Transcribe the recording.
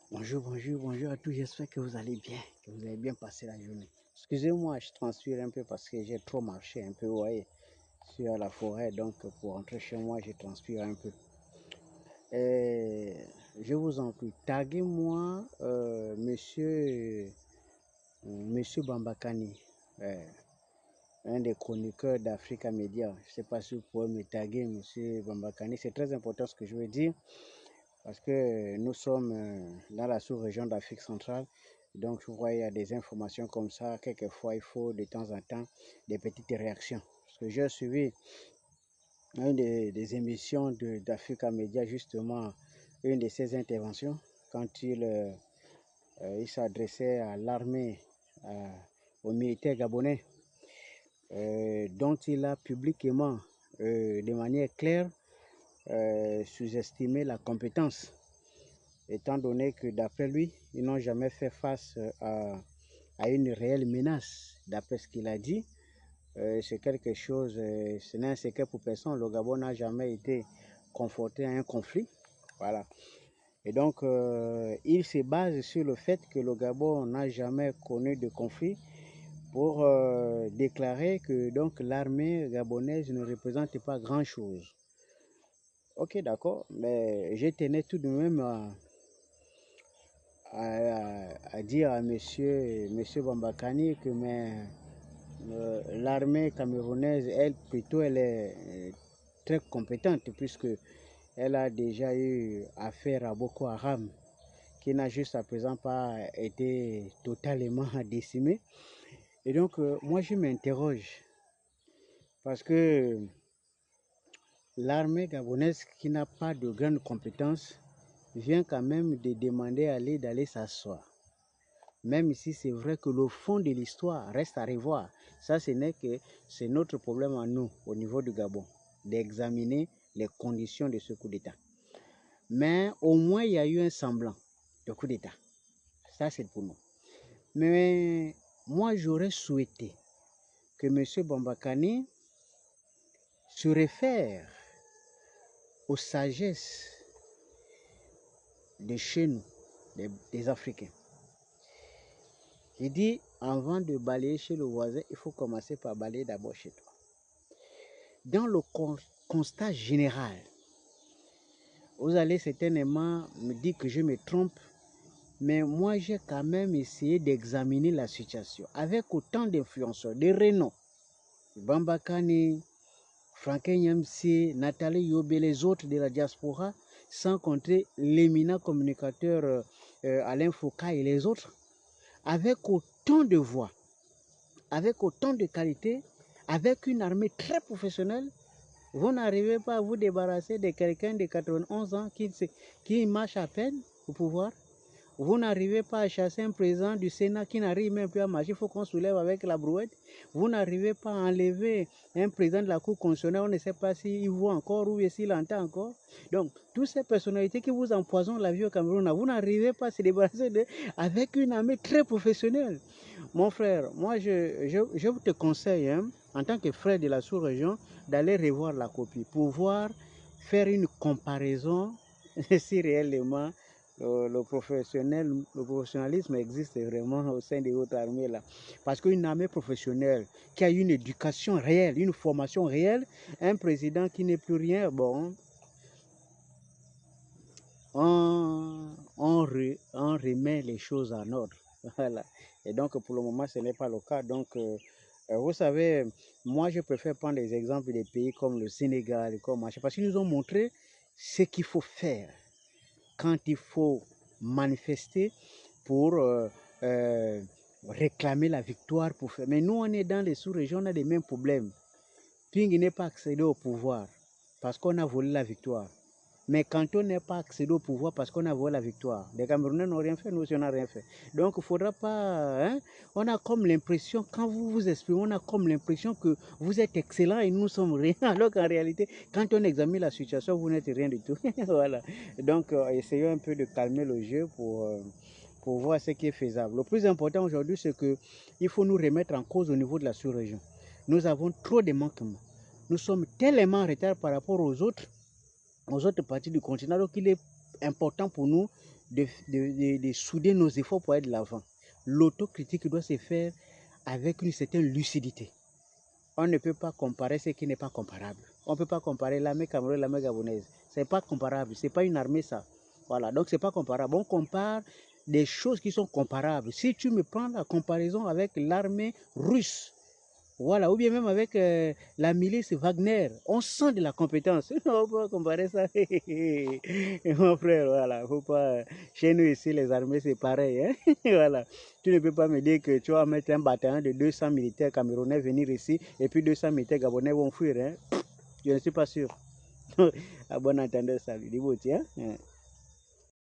Bonjour à tous, j'espère que vous allez bien, que vous avez bien passé la journée. Excusez-moi, je transpire un peu parce que j'ai trop marché un peu, vous voyez, sur la forêt, donc pour rentrer chez moi, je transpire un peu. Et je vous en prie, taguez-moi monsieur Bambakani, euh, un des chroniqueurs d'Africa Media. Je ne sais pas si vous pouvez me taguer, monsieur Bambakani, c'est très important ce que je veux dire. Parce que nous sommes dans la sous-région d'Afrique centrale. Donc, je vois, il y a des informations comme ça. Quelquefois, il faut de temps en temps des petites réactions. Parce que j'ai suivi une des émissions d'Africa Media, justement, une de ses interventions, quand il s'adressait à l'armée, aux militaires gabonais, dont il a publiquement, de manière claire, sous-estimé la compétence, étant donné que d'après lui, ils n'ont jamais fait face à une réelle menace. D'après ce qu'il a dit, c'est quelque chose, ce n'est un secret pour personne. Le Gabon n'a jamais été confronté à un conflit. Voilà. Et donc, il se base sur le fait que le Gabon n'a jamais connu de conflit pour déclarer que donc l'armée gabonaise ne représente pas grand-chose. Ok, d'accord, mais je tenais tout de même à dire à monsieur Bambakani que l'armée camerounaise, elle, plutôt, elle est très compétente puisque elle a déjà eu affaire à Boko Haram, qui n'a jusqu'à présent pas été totalement décimé. Et donc, moi, je m'interroge parce que l'armée gabonaise, qui n'a pas de grandes compétences, vient quand même de demander d'aller s'asseoir. Même si c'est vrai que le fond de l'histoire reste à revoir. Ça, c'est notre problème à nous, au niveau du Gabon, d'examiner les conditions de ce coup d'État. Mais au moins, il y a eu un semblant de coup d'État. Ça, c'est pour nous. Mais moi, j'aurais souhaité que M. Bambakani se réfère aux sagesses de chez nous, des Africains. Il dit, avant de balayer chez le voisin, il faut commencer par balayer d'abord chez toi. Dans le constat général, vous allez certainement me dire que je me trompe, mais moi j'ai quand même essayé d'examiner la situation avec autant d'influenceurs, de renom, Bambakani, Franklin Nyamsi, Nathalie Yobé, les autres de la diaspora, sans compter l'éminent communicateur Alain Foucault et les autres, avec autant de voix, avec autant de qualité, avec une armée très professionnelle. Vous n'arrivez pas à vous débarrasser de quelqu'un de 91 ans qui marche à peine au pouvoir. Vous n'arrivez pas à chasser un président du Sénat qui n'arrive même plus à marcher. Il faut qu'on soulève avec la brouette. Vous n'arrivez pas à enlever un président de la Cour constitutionnelle. On ne sait pas s'il voit encore ou s'il entend encore. Donc, toutes ces personnalités qui vous empoisonnent la vie au Cameroun, vous n'arrivez pas à se débarrasser avec une armée très professionnelle. Mon frère, moi, je te conseille, hein, en tant que frère de la sous-région, d'aller revoir la copie pour voir, faire une comparaison si réellement le professionnalisme existe vraiment au sein des hautes armées là. Parce qu'une armée professionnelle qui a une éducation réelle, une formation réelle, un président qui n'est plus rien, bon, on remet les choses en ordre. Voilà. Et donc, pour le moment, ce n'est pas le cas. Donc, vous savez, moi, je préfère prendre des exemples des pays comme le Sénégal, parce qu'ils nous ont montré ce qu'il faut faire quand il faut manifester pour réclamer la victoire. Mais nous, on est dans les sous-régions, on a les mêmes problèmes. Ping n'est pas accédé au pouvoir parce qu'on a volé la victoire. Mais quand on n'est pas accédé au pouvoir parce qu'on a volé la victoire, les Camerounais n'ont rien fait, nous aussi on n'a rien fait. Donc il ne faudra pas... Hein, on a comme l'impression, quand vous vous exprimez, on a comme l'impression que vous êtes excellent et nous sommes rien. Alors qu'en réalité, quand on examine la situation, vous n'êtes rien du tout. Voilà. Donc essayons un peu de calmer le jeu pour voir ce qui est faisable. Le plus important aujourd'hui, c'est qu'il faut nous remettre en cause au niveau de la sous-région. Nous avons trop de manquements. Nous sommes tellement en retard par rapport aux autres parties du continent. Donc il est important pour nous de souder nos efforts pour aller de l'avant. L'autocritique doit se faire avec une certaine lucidité. On ne peut pas comparer ce qui n'est pas comparable. On ne peut pas comparer l'armée camerounaise et l'armée gabonaise. Ce n'est pas comparable. Ce n'est pas une armée, ça. Voilà, donc ce n'est pas comparable. On compare des choses qui sont comparables. Si tu me prends la comparaison avec l'armée russe, voilà, ou bien même avec la milice Wagner, on sent de la compétence. On peut pas comparer ça. Mon frère, voilà, faut pas. Chez nous ici, les armées, c'est pareil. Hein? Voilà. Tu ne peux pas me dire que tu vas mettre un bataillon de 200 militaires camerounais venir ici et puis 200 militaires gabonais vont fuir. Hein? Je ne suis pas sûr. À bon entendeur, salut. Dis-moi, tiens.